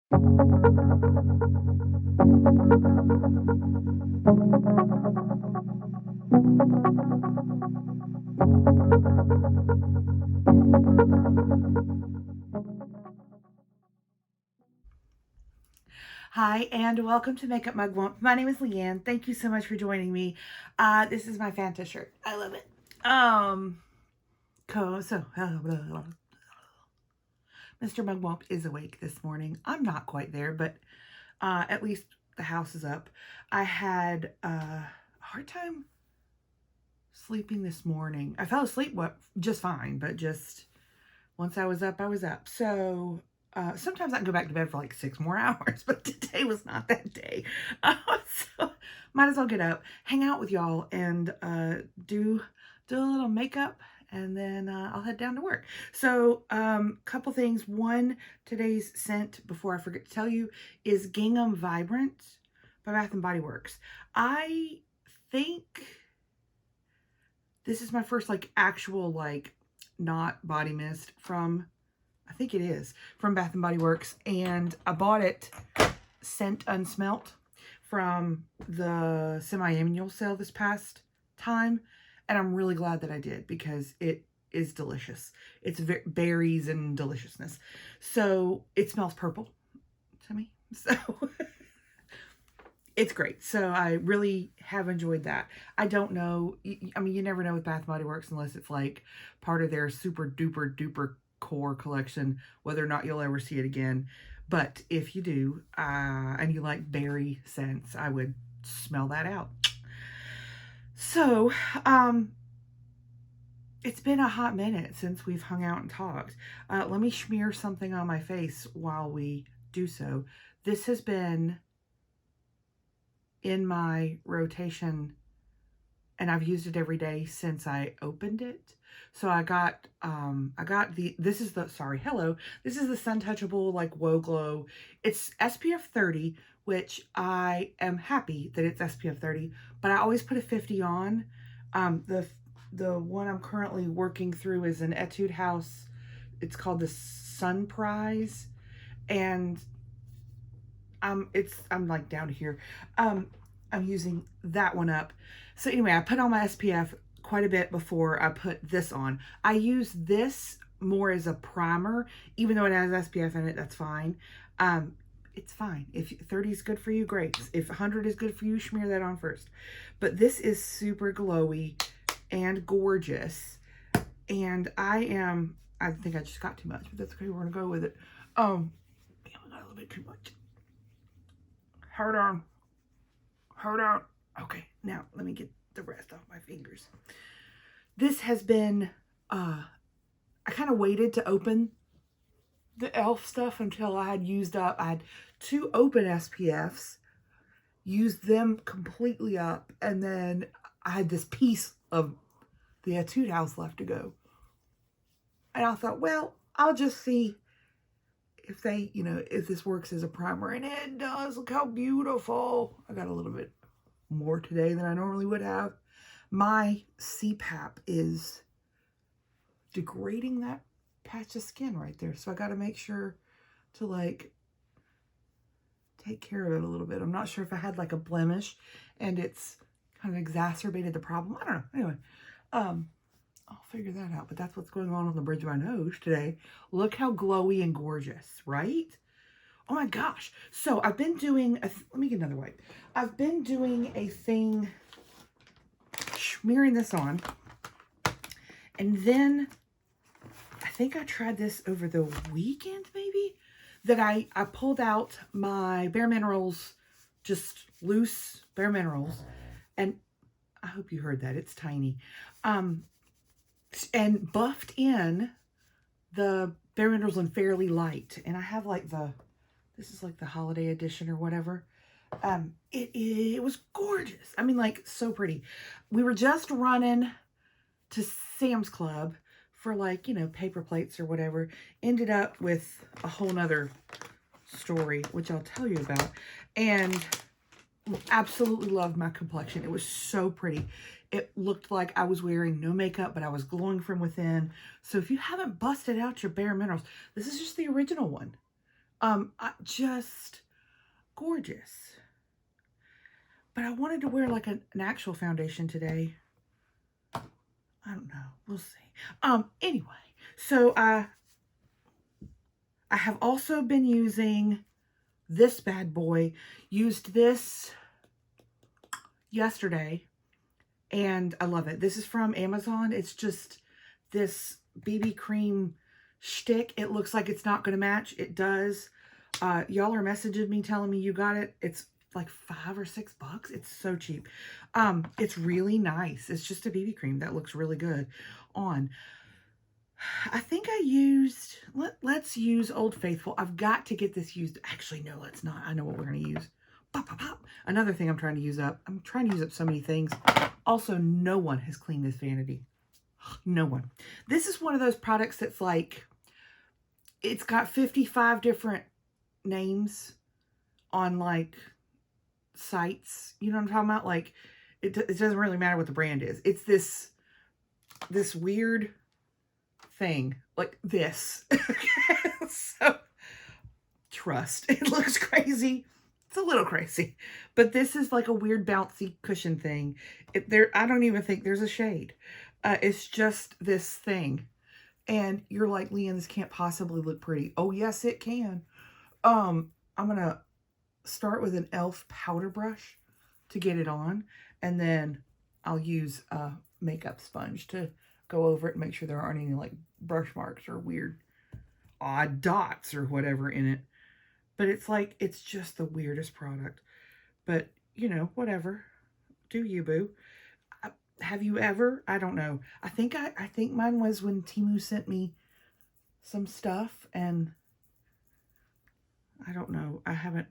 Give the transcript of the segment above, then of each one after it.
Hi, and welcome to Makeup Mugwump. My name is Leanne. Thank you so much for joining me. This is my Fanta shirt. I love it. Mr. Mugwump is awake this morning. I'm not quite there, but at least the house is up. I had a hard time sleeping this morning. I fell asleep just fine, but just once I was up, I was up. So sometimes I can go back to bed for like 6 more hours, but today was not that day. So might as well get up, hang out with y'all, and do a little makeup, and then I'll head down to work. So couple things. One, today's scent, before I forget to tell you, is Gingham Vibrant by Bath & Body Works. I think this is my first like actual like not body mist from, I think it is, from Bath & Body Works. And I bought it scent unsmelt from the semi-annual sale this past time. And I'm really glad that I did, because it is delicious. It's berries and deliciousness. So it smells purple to me. So it's great. So I really have enjoyed that. I don't know. I mean, you never know with Bath & Body Works unless it's like part of their super duper duper core collection, whether or not you'll ever see it again. But if you do, and you like berry scents, I would smell that out. So, it's been a hot minute since we've hung out and talked. Let me smear something on my face while we do so. This has been in my rotation, and I've used it every day since I opened it. So I got this is the Sun Touchable like Whoa Glow. It's SPF 30, which I am happy that it's SPF 30, but I always put a 50 on. The one I'm currently working through is an Etude House. It's called the Sun Prize, and I'm like down here. I'm using that one up. So anyway, I put on my SPF quite a bit before I put this on. I use this more as a primer, even though it has SPF in it. That's fine. It's fine. If 30 is good for you, great. If 100 is good for you, smear that on first. But this is super glowy and gorgeous. And I think I just got too much, but that's okay. We're gonna go with it. I got a little bit too much. Hold on. Okay, now let me get the rest off my fingers. This has been, I kind of waited to open the e.l.f. stuff until I had used up. I had 2 open SPFs, used them completely up, and then I had this piece of the Etude House left to go. And I thought, well, I'll just see if they, if this works as a primer. And it does. Look how beautiful. I got a little bit more today than I normally would have. My CPAP is degrading that patch of skin right there. So I got to make sure to like take care of it a little bit. I'm not sure if I had like a blemish and it's kind of exacerbated the problem. I don't know. Anyway, I'll figure that out. But that's what's going on the bridge of my nose today. Look how glowy and gorgeous, right? Oh my gosh. So I've been doing, let me get another wipe. I've been doing a thing, smearing this on. And then I think I tried this over the weekend maybe, that I pulled out my Bare Minerals, just loose Bare Minerals. And I hope you heard that. It's tiny. And buffed in the Bare Minerals in Fairly Light. And I have like this is like the holiday edition or whatever. It was gorgeous. I mean, like, so pretty. We were just running to Sam's Club for like, paper plates or whatever. Ended up with a whole nother story, which I'll tell you about. And absolutely loved my complexion. It was so pretty. It looked like I was wearing no makeup, but I was glowing from within. So if you haven't busted out your Bare Minerals, this is just the original one. Just gorgeous. But I wanted to wear like an actual foundation today. I don't know. We'll see. Anyway, so I have also been using this bad boy. Used this yesterday, and I love it. This is from Amazon. It's just this BB cream shtick. It looks like it's not going to match. It does. Y'all are messaging me telling me you got it. It's like $5 or $6. It's so cheap. It's really nice. It's just a BB cream that looks really good on. I think I used, let's use Old Faithful. I've got to get this used. Actually, no, let's not. I know what we're going to use. Pop, pop, pop. Another thing I'm trying to use up. I'm trying to use up so many things. Also, no one has cleaned this vanity. No one. This is one of those products that's like, it's got 55 different names on like sites. You know what I'm talking about? Like, it doesn't really matter what the brand is. It's this weird thing like this. So trust, it looks crazy. It's a little crazy, but this is like a weird bouncy cushion thing. I don't even think there's a shade. It's just this thing, and you're like, Leanne, this can't possibly look pretty. Oh yes, it can. I'm gonna start with an e.l.f. powder brush to get it on, and then I'll use a makeup sponge to go over it and make sure there aren't any like brush marks or weird odd dots or whatever in it. But it's like, it's just the weirdest product. But, you know, whatever. Do you, boo. Have you ever? I don't know. I think mine was when Temu sent me some stuff, and I don't know. I haven't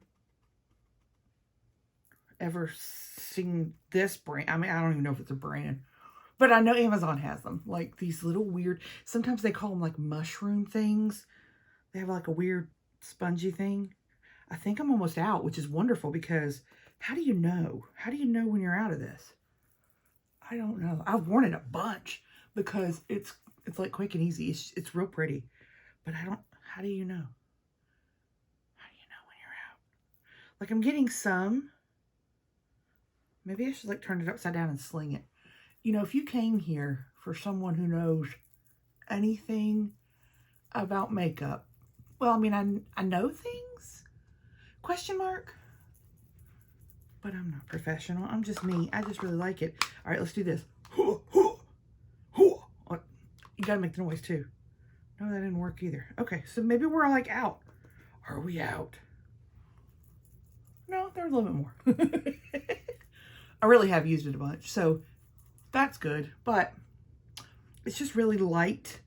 ever seen this brand. I mean, I don't even know if it's a brand. But I know Amazon has them. Like these little weird, sometimes they call them like mushroom things. They have like a weird spongy thing. I think I'm almost out, which is wonderful because how do you know? How do you know when you're out of this? I don't know. I've worn it a bunch because it's like quick and easy. It's real pretty. But how do you know? How do you know when you're out? Like I'm getting some. Maybe I should like turn it upside down and sling it. You know, if you came here for someone who knows anything about makeup, well, I mean, I know things, question mark, but I'm not professional. I'm just me. I just really like it. All right, let's do this. You gotta make the noise too. No, that didn't work either. Okay, so maybe we're like out. Are we out? No, there's a little bit more. I really have used it a bunch, so that's good, but it's just really light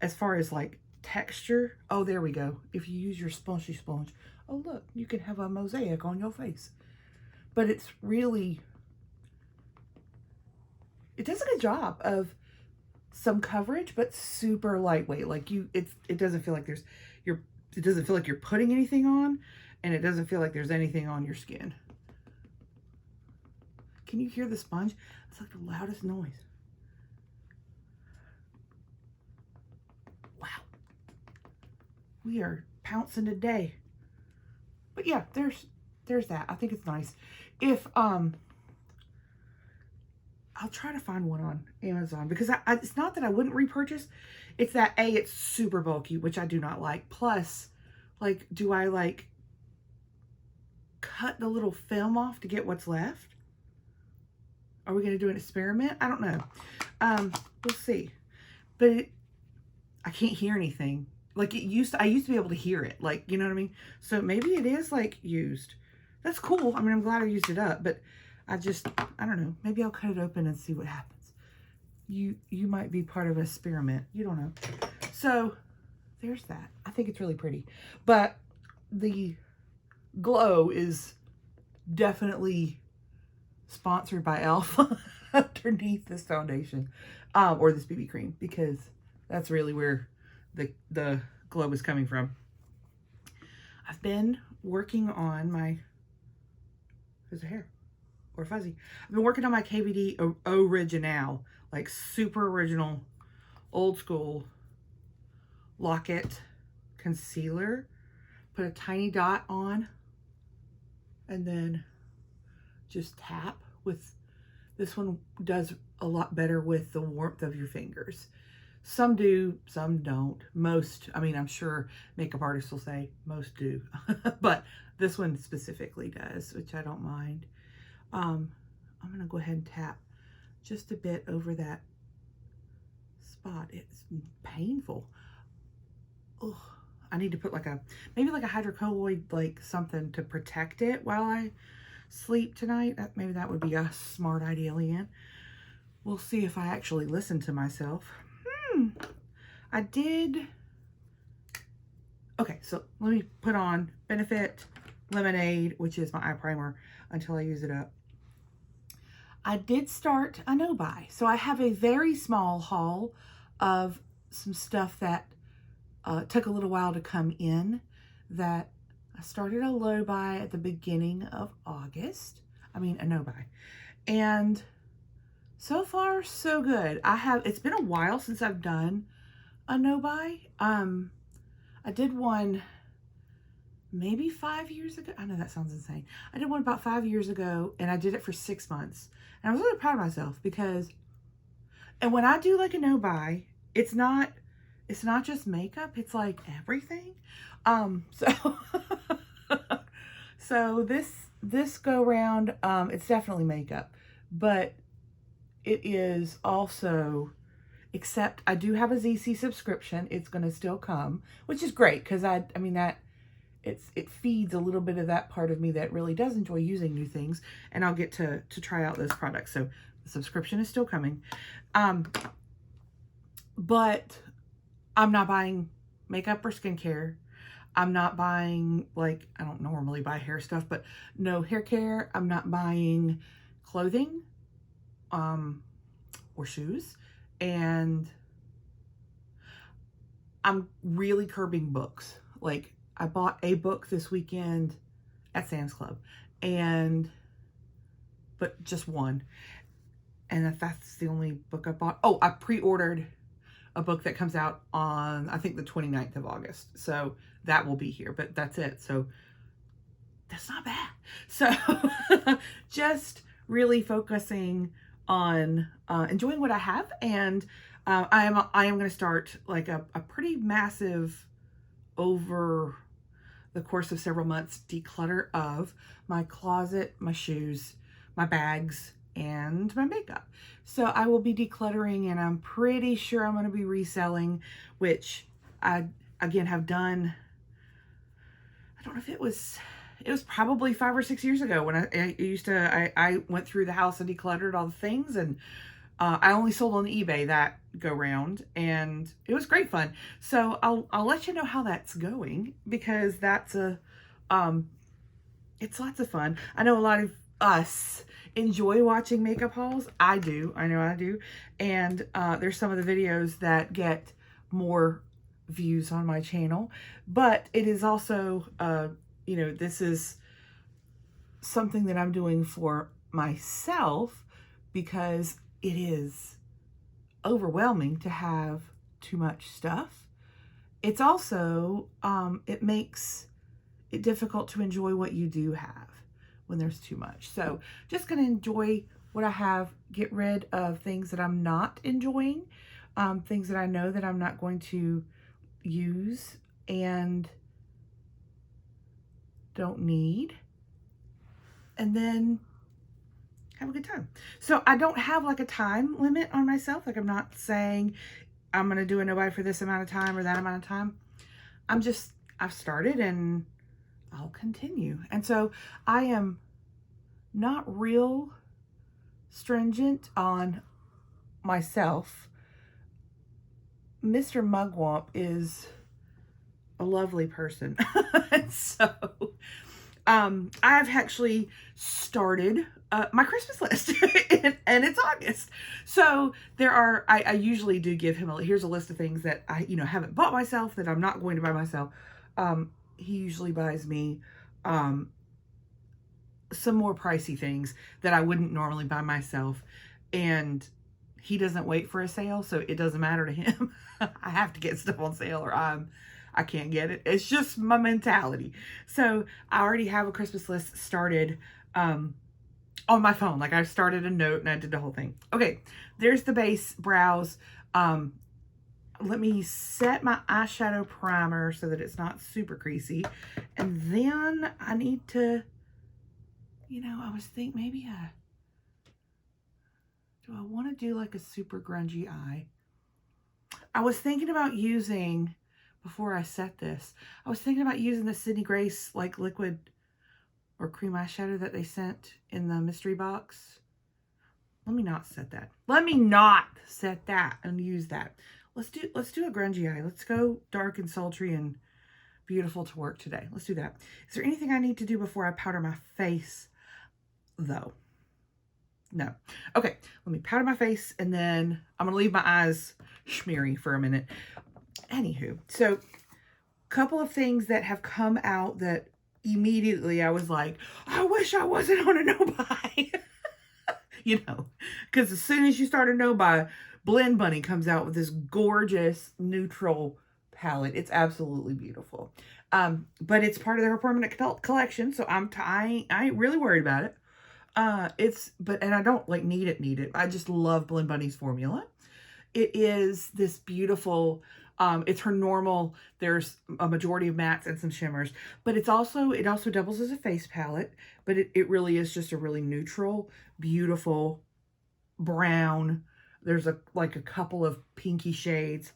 as far as like texture. Oh, there we go. If you use your spongy sponge, oh look, you can have a mosaic on your face. But it's really, it does a good job of some coverage, but super lightweight. Like it doesn't feel like it doesn't feel like you're putting anything on, and it doesn't feel like there's anything on your skin. Can you hear the sponge? It's like the loudest noise. Wow. We are pouncing today. But yeah, there's that. I think it's nice. If I'll try to find one on Amazon because it's not that I wouldn't repurchase. It's that it's super bulky, which I do not like. Plus, like, do I like cut the little film off to get what's left? Are we going to do an experiment? I don't know. We'll see. But I can't hear anything. Like I used to be able to hear it. Like, you know what I mean? So maybe it is like used. That's cool. I mean, I'm glad I used it up, but I don't know. Maybe I'll cut it open and see what happens. You might be part of an experiment. You don't know. So there's that. I think it's really pretty. But the glow is definitely sponsored by e.l.f. underneath this foundation or this BB cream, because that's really where the glow is coming from. I've been working on my, there's a hair or fuzzy. I've been working on my KVD Original, like super original, old school Lock-It concealer, put a tiny dot on and then just tap with, this one does a lot better with the warmth of your fingers. Some do, some don't. Most, I mean, I'm sure makeup artists will say most do, but this one specifically does, which I don't mind. I'm gonna go ahead and tap just a bit over that spot. It's painful. Oh, I need to put like a, maybe like a hydrocolloid, like something to protect it while I sleep tonight. Maybe that would be a smart idea, Leanne. We'll see if I actually listen to myself. I did. Okay, so let me put on Benefit Lemonade, which is my eye primer, until I use it up. I did start a no-buy. So I have a very small haul of some stuff that took a little while to come in, that I started a low buy at the beginning of August. I mean, a no buy. And so far, so good. It's been a while since I've done a no buy. I did one maybe 5 years ago. I know that sounds insane. I did one about 5 years ago, and I did it for 6 months. And I was really proud of myself because, and when I do like a no buy, it's not just makeup, it's like everything. So this go round, it's definitely makeup, but it is also, except I do have a ZC subscription. It's going to still come, which is great because I mean that it feeds a little bit of that part of me that really does enjoy using new things, and I'll get to try out those products. So the subscription is still coming. But I'm not buying makeup or skincare. I'm not buying, like, I don't normally buy hair stuff, but no hair care. I'm not buying clothing, or shoes. And I'm really curbing books. Like, I bought a book this weekend at Sam's Club, but just one. And that's the only book I bought. Oh, I pre-ordered a book that comes out on, I think, the 29th of August. So that will be here, but that's it. So that's not bad. So just really focusing on enjoying what I have. And I am going to start like a pretty massive, over the course of several months, declutter of my closet, my shoes, my bags, and my makeup. So I will be decluttering, and I'm pretty sure I'm going to be reselling, which I, again, have done. I don't know if it was probably 5 or 6 years ago when I went through the house and decluttered all the things, and I only sold on eBay that go round, and it was great fun. So I'll let you know how that's going, because that's it's lots of fun. I know a lot of us enjoy watching makeup hauls. I do. I know I do. And there's some of the videos that get more views on my channel, but it is also, you know, this is something that I'm doing for myself, because it is overwhelming to have too much stuff. It's also, it makes it difficult to enjoy what you do have when there's too much. So just going to enjoy what I have, get rid of things that I'm not enjoying, things that I know that I'm not going to use and don't need, and then have a good time. So I don't have like a time limit on myself. Like, I'm not saying I'm going to do a no buy for this amount of time or that amount of time. I've started and I'll continue. And so I am not real stringent on myself. Mr. Mugwump is a lovely person. And so I've actually started my Christmas list, and it's August. So I usually do give him here's a list of things that I, haven't bought myself, that I'm not going to buy myself. He usually buys me some more pricey things that I wouldn't normally buy myself. And he doesn't wait for a sale, so it doesn't matter to him. I have to get stuff on sale, or I'm I can't get it. It's just my mentality. So I already have a Christmas list started on my phone. Like I started a note and I did the whole thing. Okay, there's the base brows. Let me set my eyeshadow primer so that it's not super creasy. And then I need to, you know, I was thinking maybe do I want to do like a super grungy eye? I was thinking about using, before I set this, I was thinking about using the Sydney Grace like liquid or cream eyeshadow that they sent in the mystery box. Let me not set that. Let me not set that and use that. Let's do a grungy eye. Let's go dark and sultry and beautiful to work today. Let's do that. Is there anything I need to do before I powder my face though? No. Okay, let me powder my face and then I'm gonna leave my eyes schmeary for a minute. Anywho, so couple of things that have come out that immediately I was like, I wish I wasn't on a no-buy. You know, because as soon as you start a no-buy, Blend Bunny comes out with this gorgeous neutral palette. It's absolutely beautiful. But it's part of their permanent collection, so I ain't really worried about it. And I don't like need it. I just love Blend Bunny's formula. It is this beautiful, it's her normal, there's a majority of mattes and some shimmers, but it also doubles as a face palette, but it really is just a really neutral, beautiful brown. There's like a couple of pinky shades.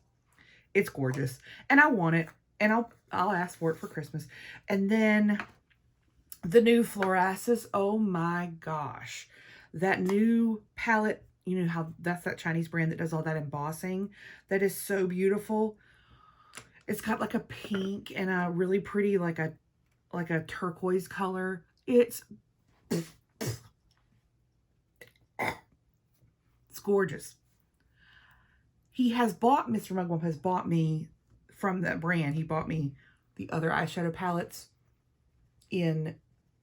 It's gorgeous. And I want it, and I'll ask for it for Christmas. And then the new Florasis, oh my gosh. That new palette, you know how that's that Chinese brand that does all that embossing. That is so beautiful. It's got like a pink and a really pretty like a turquoise color. It's gorgeous. Mr. Mugwump has bought me from that brand. He bought me the other eyeshadow palettes in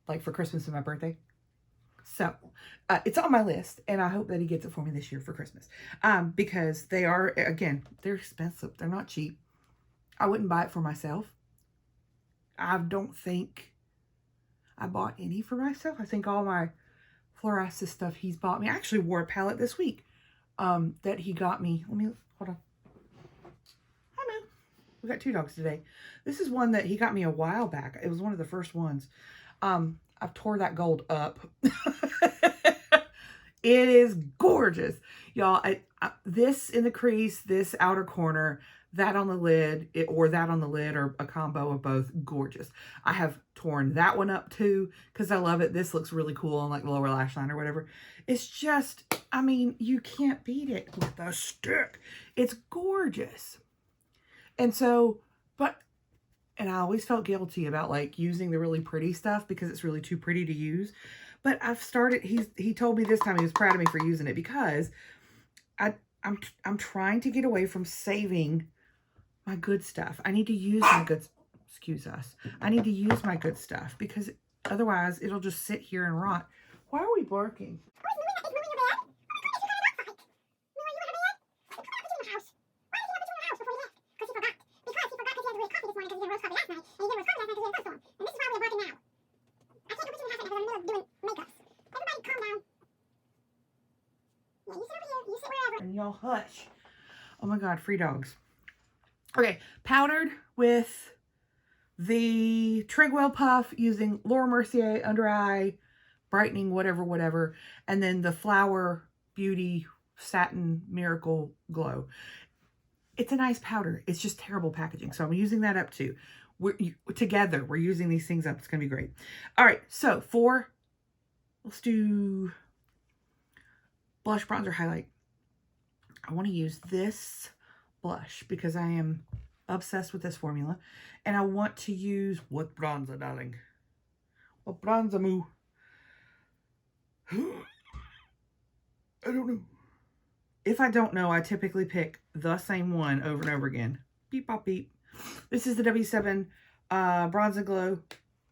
like for Christmas and my birthday. So it's on my list and I hope that he gets it for me this year for Christmas. Because they are, again, they're expensive. They're not cheap. I wouldn't buy it for myself. I don't think I bought any for myself. I think all my Florasis stuff he's bought me. I actually wore a palette this week that he got me. Hold on. Hi, Moo. We got 2 dogs today. This is one that he got me a while back. It was one of the first ones. I've tore that gold up. It is gorgeous. Y'all, this in the crease, this outer corner, that on the lid, or that on the lid, or a combo of both, gorgeous. I have torn that one up too, because I love it. This looks really cool on like the lower lash line or whatever. It's just, I mean, you can't beat it with a stick. It's gorgeous. And so, and I always felt guilty about like using the really pretty stuff because it's really too pretty to use. But I've started, he told me this time he was proud of me for using it because I'm trying to get away from saving my good stuff. I need to use my good, excuse us. I need to use my good stuff because otherwise it'll just sit here and rot. Why are we barking? And y'all hush. Oh my God, free dogs. Okay, powdered with the Trigwell Puff using Laura Mercier under eye brightening, whatever, and then the Flower Beauty Satin Miracle Glow. It's a nice powder. It's just terrible packaging, so I'm using that up too. Together, we're using these things up. It's gonna be great. All right, so let's do blush, bronzer, highlight. I want to use this blush because I am obsessed with this formula. And I want to use, what bronzer, darling? What bronzer, Moo? I don't know. If I don't know, I typically pick the same one over and over again. Beep, bop, beep. This is the W7 Bronze and Glow,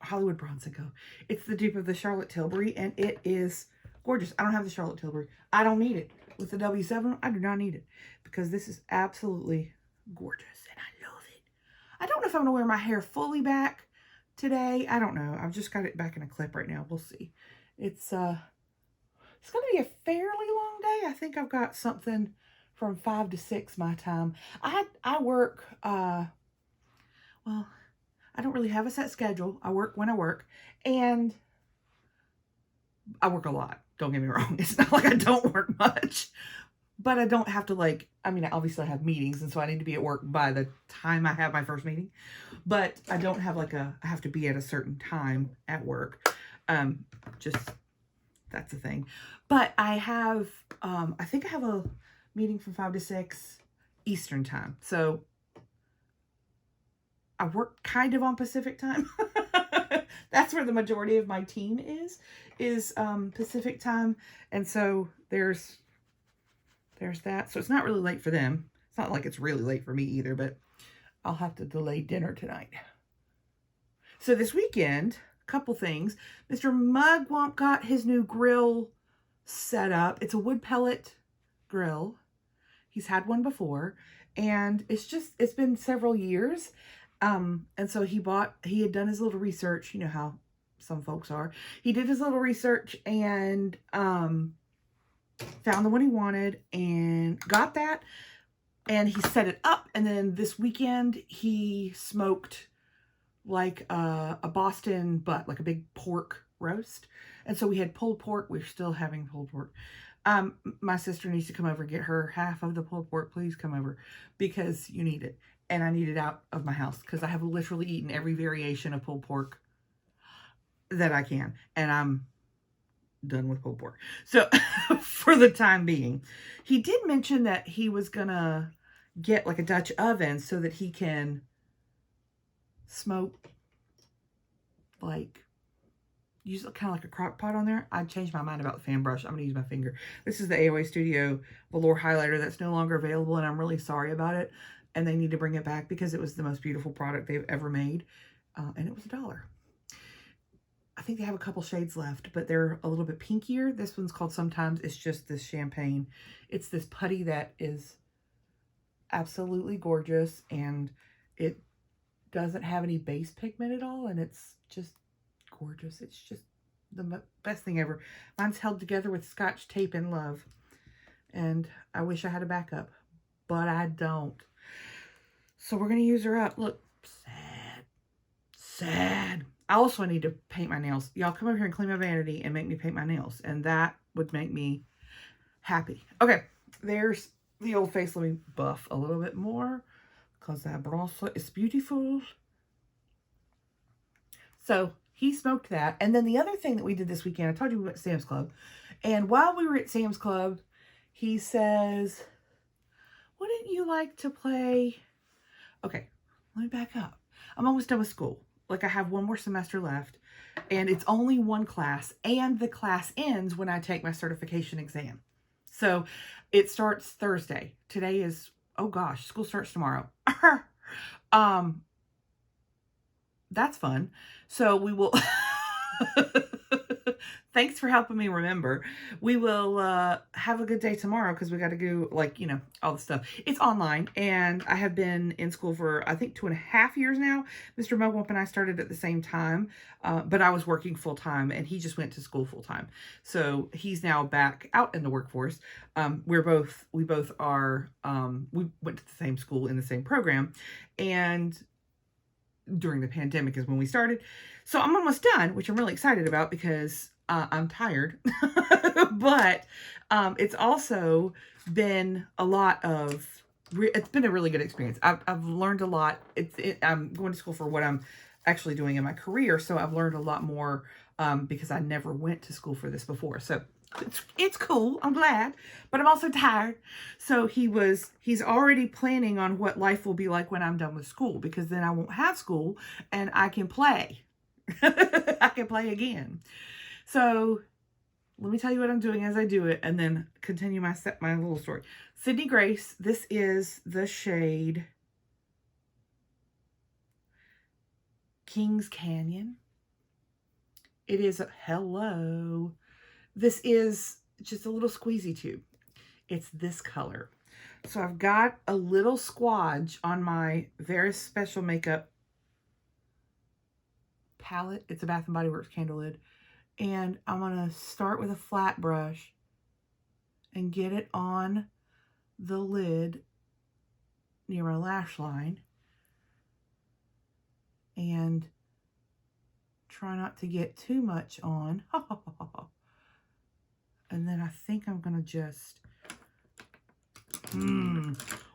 Hollywood Bronze and Glow. It's the dupe of the Charlotte Tilbury, and it is gorgeous. I don't have the Charlotte Tilbury. I don't need it. With the W7, I do not need it because this is absolutely gorgeous, and I love it. I don't know if I'm going to wear my hair fully back today. I don't know. I've just got it back in a clip right now. We'll see. It's going to be a fairly long day. I think I've got something from 5 to 6 my time. I work, well, I don't really have a set schedule. I work when I work, and I work a lot. Don't get me wrong. It's not like I don't work much, but I don't have to like, I mean, obviously I have meetings, and so I need to be at work by the time I have my first meeting, but I don't have like I have to be at a certain time at work. Just, that's the thing. But I have, I think I have a meeting from 5 to 6 Eastern time. So I work kind of on Pacific time. That's where the majority of my team is Pacific time. And so there's that. So it's not really late for them. It's not like it's really late for me either, but I'll have to delay dinner tonight. So this weekend, a couple things. Mr. Mugwump got his new grill set up. It's a wood pellet grill. He's had one before, and it's been several years. And so he had done his little research. You know how some folks are. He did his little research and found the one he wanted and got that. And he set it up. And then this weekend he smoked like a Boston butt, like a big pork roast. And so we had pulled pork. We're still having pulled pork. My sister needs to come over and get her half of the pulled pork. Please come over because you need it. And I need it out of my house because I have literally eaten every variation of pulled pork that I can. And I'm done with pulled pork. So for the time being, he did mention that he was going to get like a Dutch oven so that he can smoke, like use kind of like a crock pot on there. I changed my mind about the fan brush. I'm going to use my finger. This is the AOA Studio Velour highlighter that's no longer available, and I'm really sorry about it. And they need to bring it back because it was the most beautiful product they've ever made. And it was $1. I think they have a couple shades left, but they're a little bit pinkier. This one's called Sometimes. It's just this champagne. It's this putty that is absolutely gorgeous, and it doesn't have any base pigment at all, and it's just gorgeous. It's just the best thing ever. Mine's held together with Scotch tape and love, and I wish I had a backup, but I don't. So we're going to use her up. Look, sad. I also need to paint my nails. Y'all come over here and clean my vanity and make me paint my nails, and that would make me happy. Okay, there's the old face. Let me buff a little bit more because that bracelet is beautiful. So he smoked that. And then the other thing that we did this weekend, I told you we went to Sam's Club. And while we were at Sam's Club, he says, wouldn't you like to play? Okay, let me back up. I'm almost done with school. Like I have one more semester left, and it's only one class, and the class ends when I take my certification exam. So it starts Thursday. Today is, oh gosh, school starts tomorrow. That's fun. So we will, thanks for helping me remember. We will have a good day tomorrow because we got to go, like, you know, all the stuff. It's online, and I have been in school for, I think, 2.5 years now. Mr. Mugwump and I started at the same time, but I was working full time, and he just went to school full time. So he's now back out in the workforce. We both are, we went to the same school in the same program, and during the pandemic is when we started. So I'm almost done, which I'm really excited about because I'm tired. But it's also been a lot of, it's been a really good experience. I've learned a lot. I'm going to school for what I'm actually doing in my career. So I've learned a lot more because I never went to school for this before. So it's cool. I'm glad, but I'm also tired. So he's already planning on what life will be like when I'm done with school, because then I won't have school and I can play. I can play again. So let me tell you what I'm doing as I do it, and then continue my little story. Sydney Grace. This is the shade Kings Canyon. It is hello. This is just a little squeezy tube. It's this color. So I've got a little squodge on my very special makeup palette. It's a Bath & Body Works candle lid. And I'm going to start with a flat brush and get it on the lid near my lash line. And try not to get too much on. And then I think I'm going to just...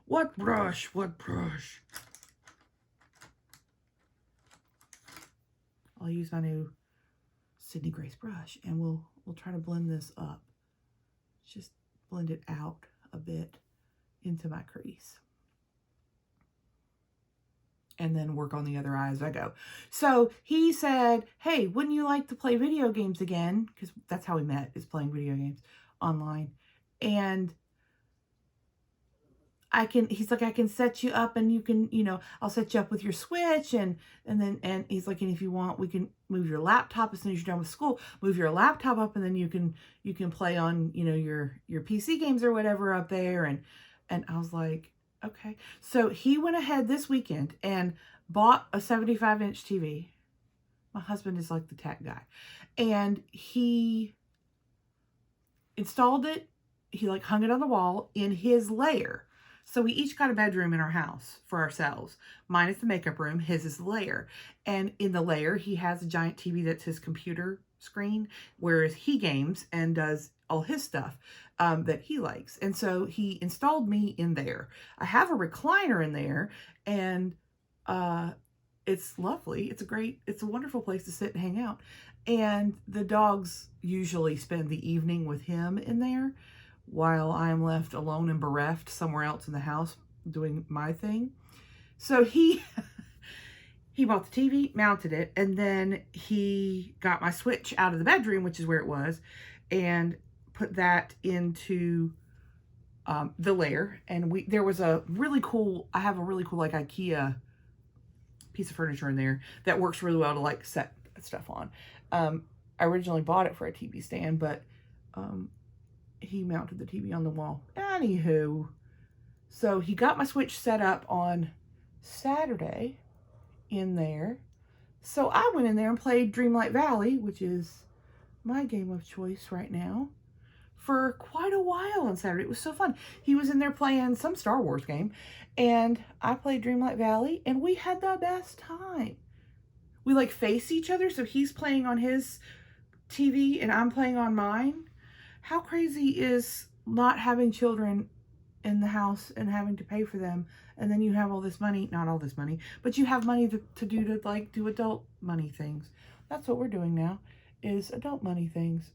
What brush? What brush? I'll use my new Sydney Grace brush, and we'll try to blend this up. Just blend it out a bit into my crease. And then work on the other eye as I go. So he said, hey, wouldn't you like to play video games again? Because that's how we met, is playing video games online. And he's like, I can set you up, and you can, I'll set you up with your Switch, and he's like, and if you want, we can move your laptop as soon as you're done with school, move your laptop up, and then you can play on, your PC games or whatever up there. And I was like, okay. So he went ahead this weekend and bought a 75-inch TV. My husband is like the tech guy. And he installed it. He like hung it on the wall in his lair. So we each got a bedroom in our house for ourselves. Mine is the makeup room. His is the lair. And in the lair, he has a giant TV that's his computer screen, whereas he games and does all his stuff that he likes. And so he installed me in there. I have a recliner in there, and it's lovely. It's a wonderful place to sit and hang out. And the dogs usually spend the evening with him in there, while I'm left alone and bereft somewhere else in the house doing my thing. So he bought the TV, mounted it, and then he got my Switch out of the bedroom, which is where it was, and put that into the lair. And there was I have a really cool like IKEA piece of furniture in there that works really well to like set stuff on. I originally bought it for a TV stand, but he mounted the TV on the wall. Anywho, so he got my Switch set up on Saturday in there. So I went in there and played Dreamlight Valley, which is my game of choice right now, for quite a while on Saturday. It was so fun. He was in there playing some Star Wars game, and I played Dreamlight Valley, and we had the best time. We like face each other, so he's playing on his TV and I'm playing on mine. How crazy is not having children in the house and having to pay for them, and then you have all this money, not all this money, but you have money to do adult money things. That's what we're doing now, is adult money things.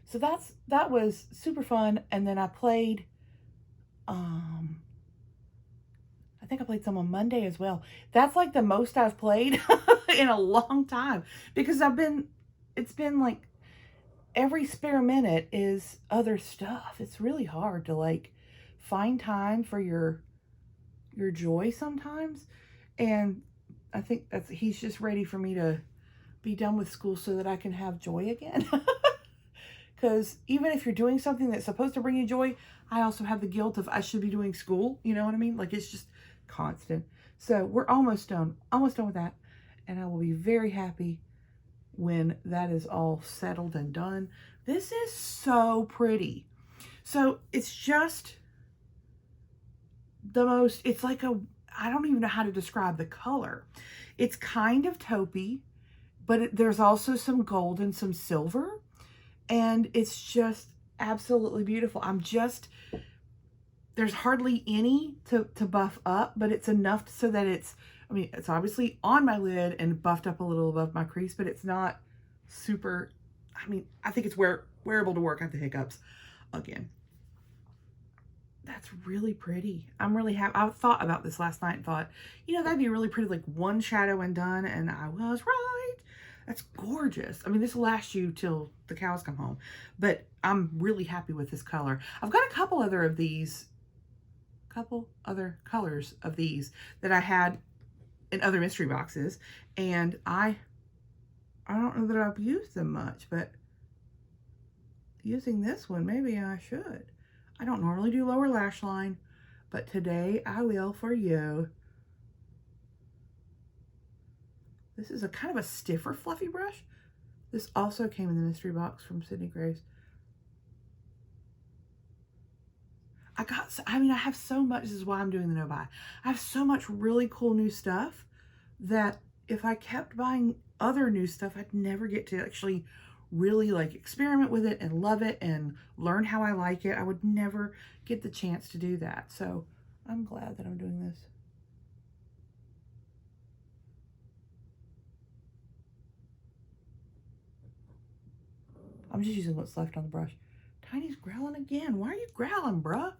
So that was super fun. And then I played, I think I played some on Monday as well. That's like the most I've played in a long time, because it's been like every spare minute is other stuff. It's really hard to like find time for your joy sometimes. And I think he's just ready for me to be done with school so that I can have joy again. Because even if you're doing something that's supposed to bring you joy, I also have the guilt of I should be doing school. You know what I mean? Like, it's just constant. So we're almost done with that. And I will be very happy when that is all settled and done. This is so pretty. So it's just it's like I don't even know how to describe the color. It's kind of taupey, but there's also some gold and some silver. And it's just absolutely beautiful. There's hardly any to buff up, but it's enough so that it's obviously on my lid and buffed up a little above my crease, but it's not super, I think it's wearable to work. I have the hiccups again. That's really pretty. I'm really happy. I thought about this last night and thought, that'd be really pretty, like one shadow and done, and I was right. That's gorgeous. This will last you till the cows come home, but I'm really happy with this color. I've got a couple other colors of these that I had in other mystery boxes, and I don't know that I've used them much, but using this one, maybe I should. I don't normally do lower lash line, but today I will for you. This is a kind of a stiffer fluffy brush. This also came in the mystery box from Sydney Graves. I have so much, this is why I'm doing the no buy. I have so much really cool new stuff that if I kept buying other new stuff, I'd never get to actually really like experiment with it and love it and learn how I like it. I would never get the chance to do that. So I'm glad that I'm doing this. I'm just using what's left on the brush. Tiny's growling again. Why are you growling, bruh?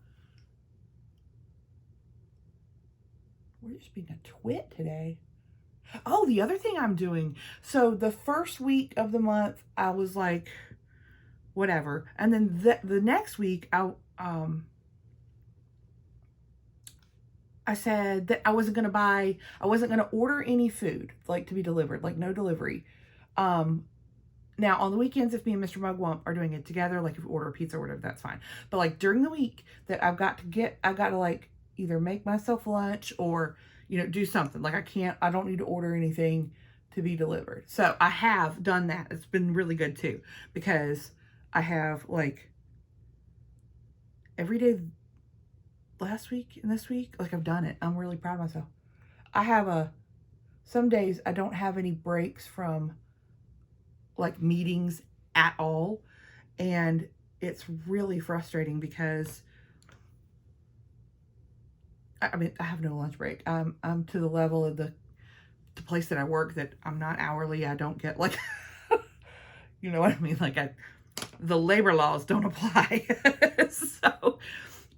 We're just being a twit today. Oh, the other thing I'm doing. So the first week of the month, I was like, whatever. And then the next week, I said that I wasn't going to order any food, like to be delivered, like no delivery. Now on the weekends, if me and Mr. Mugwump are doing it together, like if we order a pizza or whatever, that's fine. But like during the week that I've got to like either make myself lunch or, you know, do something. Like I don't need to order anything to be delivered. So I have done that. It's been really good too, because I have like every day last week and this week, like I've done it. I'm really proud of myself. I have some days I don't have any breaks from like meetings at all. And it's really frustrating because I mean, I have no lunch break. I'm to the level of the place that I work that I'm not hourly. I don't get like, you know what I mean? Like the labor laws don't apply. So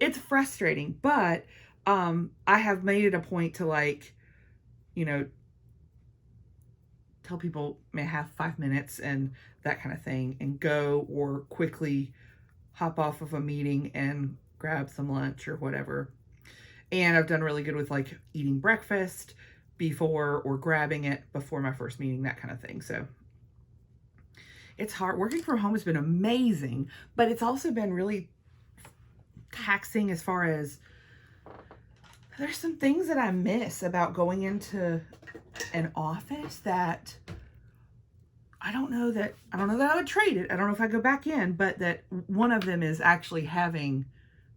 it's frustrating, but I have made it a point to like, you know, tell people may have 5 minutes and that kind of thing and go, or quickly hop off of a meeting and grab some lunch or whatever. And I've done really good with like eating breakfast before or grabbing it before my first meeting, that kind of thing. So it's hard. Working from home has been amazing, but it's also been really taxing as far as there's some things that I miss about going into an office that I don't know that I would trade it. I don't know if I go back in, but that one of them is actually having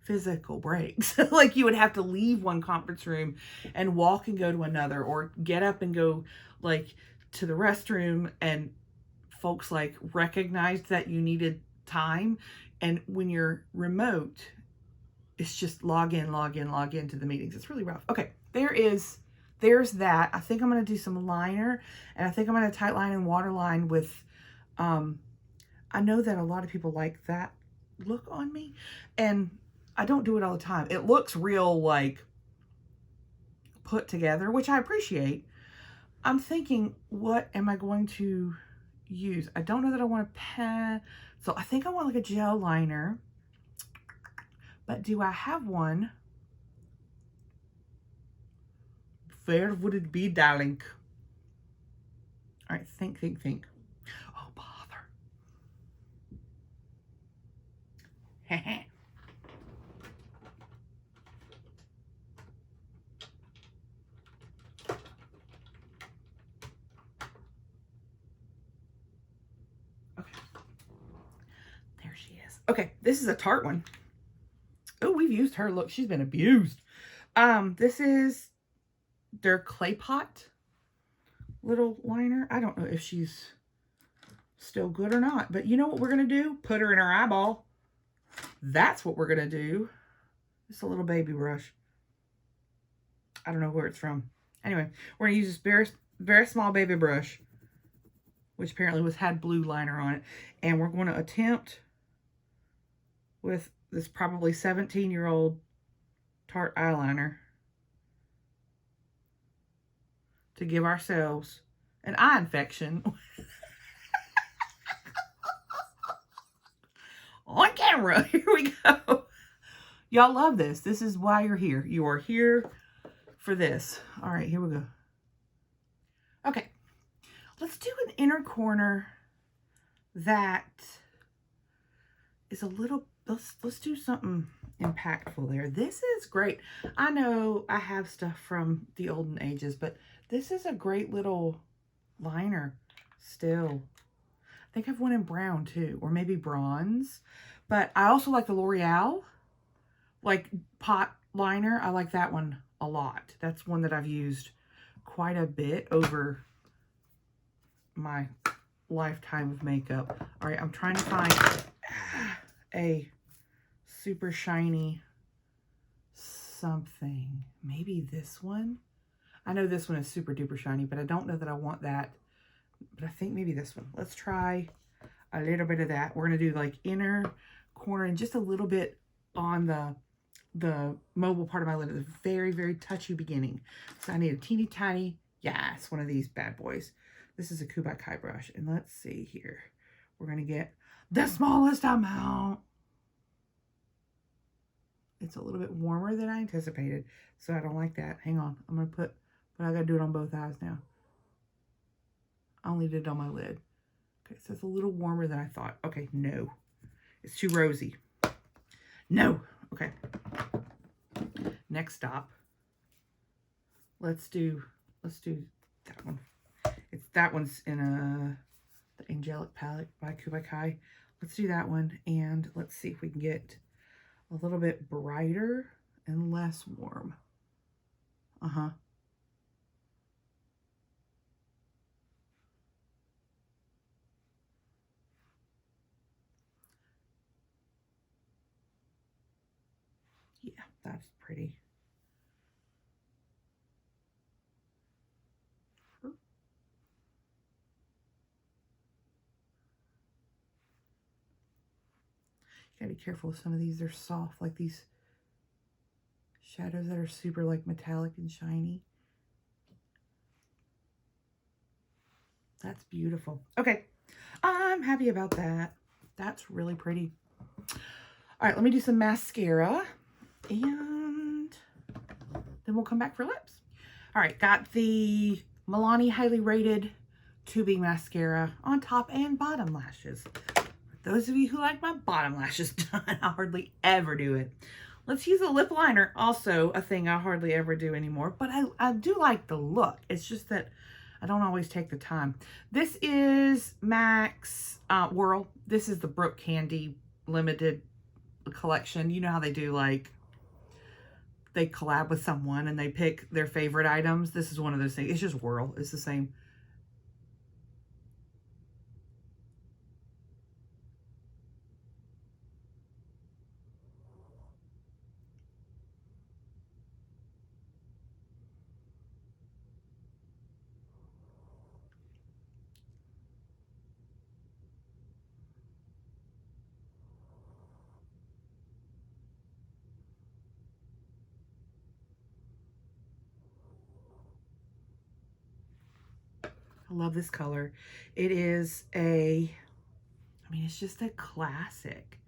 physical breaks. Like you would have to leave one conference room and walk and go to another, or get up and go like to the restroom, and folks like recognized that you time. And when you're remote, it's just log in to the meetings. It's really rough. Okay, there's that. I think I'm going to do some liner, and I think I'm going to tight line and waterline with, I know that a lot of people like that look on me, and I don't do it all the time. It looks real like put together, which I appreciate. I'm thinking, what am I going to use? I don't know that I want a pen. So I think I want like a gel liner, but do I have one? Where would it be, darling? All right, think. Oh, bother. There she is. Okay, this is a Tarte one. Oh, we've used her. Look, she's been abused. This is their clay pot little liner. I don't know if she's still good or not, but you know what we're going to do? Put her in our eyeball. That's what we're going to do. Just a little baby brush. I don't know where it's from. Anyway, we're going to use this very, very small baby brush, which apparently had blue liner on it. And we're going to attempt with this probably 17-year-old Tarte eyeliner to give ourselves an eye infection on camera. Here we go. Y'all love this. This is why you're here. You are here for this. All right, here we go. Okay, let's do an inner corner that is a little, let's do something impactful there. This is great. I know I have stuff from the olden ages, but this is a great little liner still. I think I have one in brown too, or maybe bronze. But I also like the L'Oreal, like pot liner. I like that one a lot. That's one that I've used quite a bit over my lifetime of makeup. All right, I'm trying to find a super shiny something. Maybe this one. I know this one is super duper shiny, but I don't know that I want that. But I think maybe this one. Let's try a little bit of that. We're going to do like inner corner and just a little bit on the mobile part of my lid at the very, very touchy beginning. So I need a teeny tiny, yes, one of these bad boys. This is a Kubai Kai brush. And let's see here. We're going to get the smallest amount. It's a little bit warmer than I anticipated, so I don't like that. Hang on. I'm going to put, but I got to do it on both eyes now. I only did it on my lid. Okay, so it's a little warmer than I thought. Okay, no. It's too rosy. No. Okay. Next stop. Let's do that one. That one's in the Angelic Palette by Kubai Kai. Let's do that one, and let's see if we can get a little bit brighter and less warm. Yeah, that's pretty. You gotta be careful with some of these. They're soft, like these shadows that are super like metallic and shiny. That's beautiful. Okay, I'm happy about that. That's really pretty. All right, let me do some mascara and then we'll come back for lips. All right, got the Milani Highly Rated Tubing Mascara on top and bottom lashes. For those of you who like my bottom lashes done, I hardly ever do it. Let's use a lip liner, also a thing I hardly ever do anymore, but I do like the look. It's just that I don't always take the time. This is MAC's Whirl. This is the Brook Candy limited collection. You know how they do, like, they collab with someone and they pick their favorite items. This is one of those things. It's just Whirl. It's the same. I love this color. It is it's just a classic.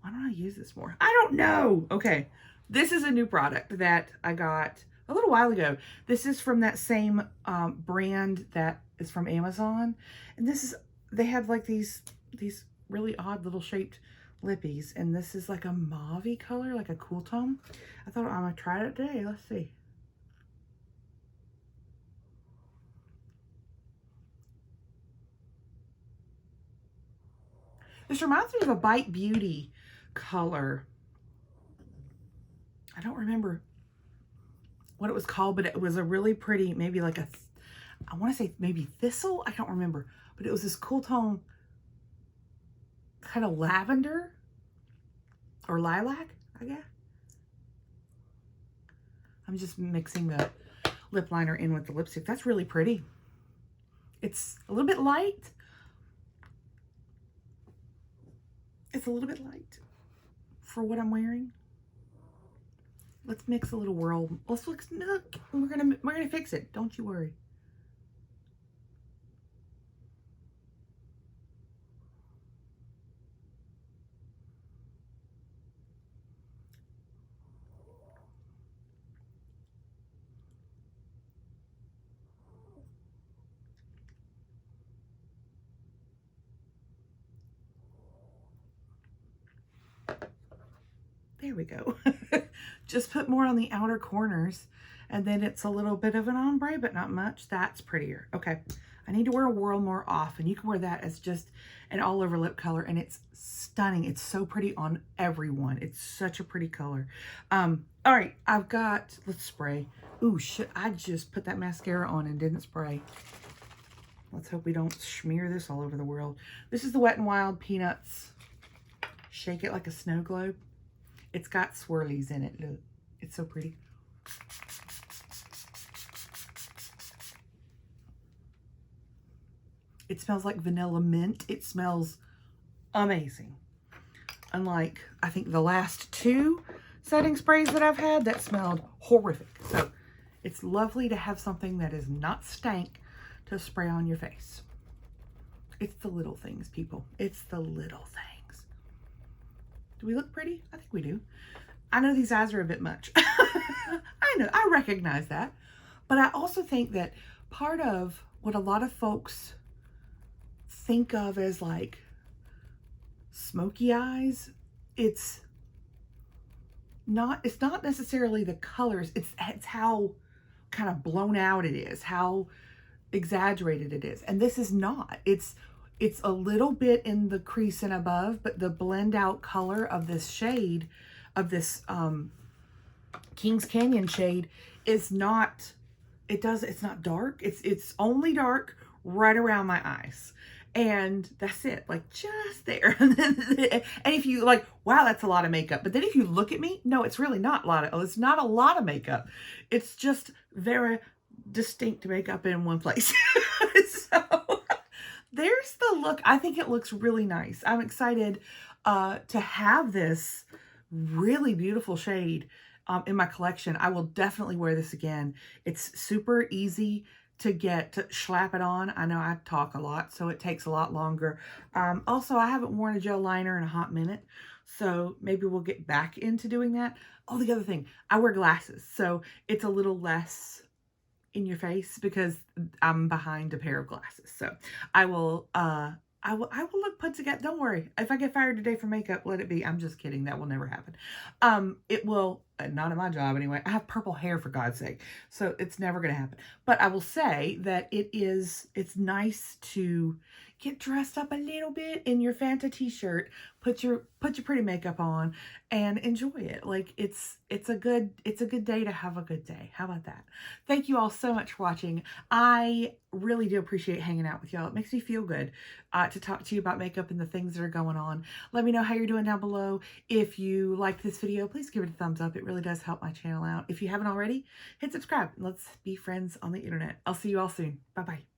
Why don't I use this more? I don't know. Okay. This is a new product that I got a little while ago. This is from that same brand that is from Amazon. And they have like these really odd little shaped lippies. And this is like a mauve-y color, like a cool tone. I thought I'm going to try it today. Let's see. This reminds me of a Bite Beauty color. I don't remember what it was called, but it was a really pretty, maybe like I want to say maybe thistle. I don't remember, but it was this cool tone, kind of lavender or lilac, I guess. I'm just mixing the lip liner in with the lipstick. That's really pretty. It's a little bit light. It's a little bit light for what I'm wearing. Let's mix a little Whirl. Let's look. We're gonna fix it. Don't you worry. There we go. Just put more on the outer corners. And then it's a little bit of an ombre, but not much. That's prettier. Okay. I need to wear a Whirl more often. You can wear that as just an all over lip color, and it's stunning. It's so pretty on everyone. It's such a pretty color. All right, I've got, let's spray. Ooh, shit, I just put that mascara on and didn't spray. Let's hope we don't smear this all over the world. This is the Wet n Wild Peanuts. Shake It Like a Snow Globe. It's got swirlies in it. Look, it's so pretty. It smells like vanilla mint. It smells amazing. Unlike, I think, the last 2 setting sprays that I've had that smelled horrific. So it's lovely to have something that is not stank to spray on your face. It's the little things, people. It's the little things. Do we look pretty? I think we do. I know these eyes are a bit much. I know, I recognize that. But I also think that part of what a lot of folks think of as like smoky eyes, it's not necessarily the colors, it's how kind of blown out it is, how exaggerated it is. And this is not. It's a little bit in the crease and above, but the blend out color of this shade, of this Kings Canyon shade, is not, it's not dark. It's only dark right around my eyes. And that's it, like just there. And if you like, wow, that's a lot of makeup. But then if you look at me, no, it's really not a lot of, it's not a lot of makeup. It's just very distinct makeup in one place. So there's the look. I think it looks really nice. I'm excited to have this really beautiful shade in my collection. I will definitely wear this again. It's super easy to get to slap it on. I know I talk a lot, so it takes a lot longer. Also, I haven't worn a gel liner in a hot minute, so maybe we'll get back into doing that. Oh, the other thing, I wear glasses, so it's a little less in your face because I'm behind a pair of glasses. So I will look put together. Don't worry. If I get fired today for makeup, let it be. I'm just kidding. That will never happen. It will, not at my job anyway. I have purple hair, for God's sake. So it's never going to happen. But I will say that it's nice to get dressed up a little bit in your Fanta t-shirt, put your pretty makeup on and enjoy it. Like it's a good day to have a good day. How about that? Thank you all so much for watching. I really do appreciate hanging out with y'all. It makes me feel good to talk to you about makeup and the things that are going on. Let me know how you're doing down below. If you liked this video, please give it a thumbs up. It really does help my channel out. If you haven't already, hit subscribe. Let's be friends on the internet. I'll see you all soon. Bye-bye.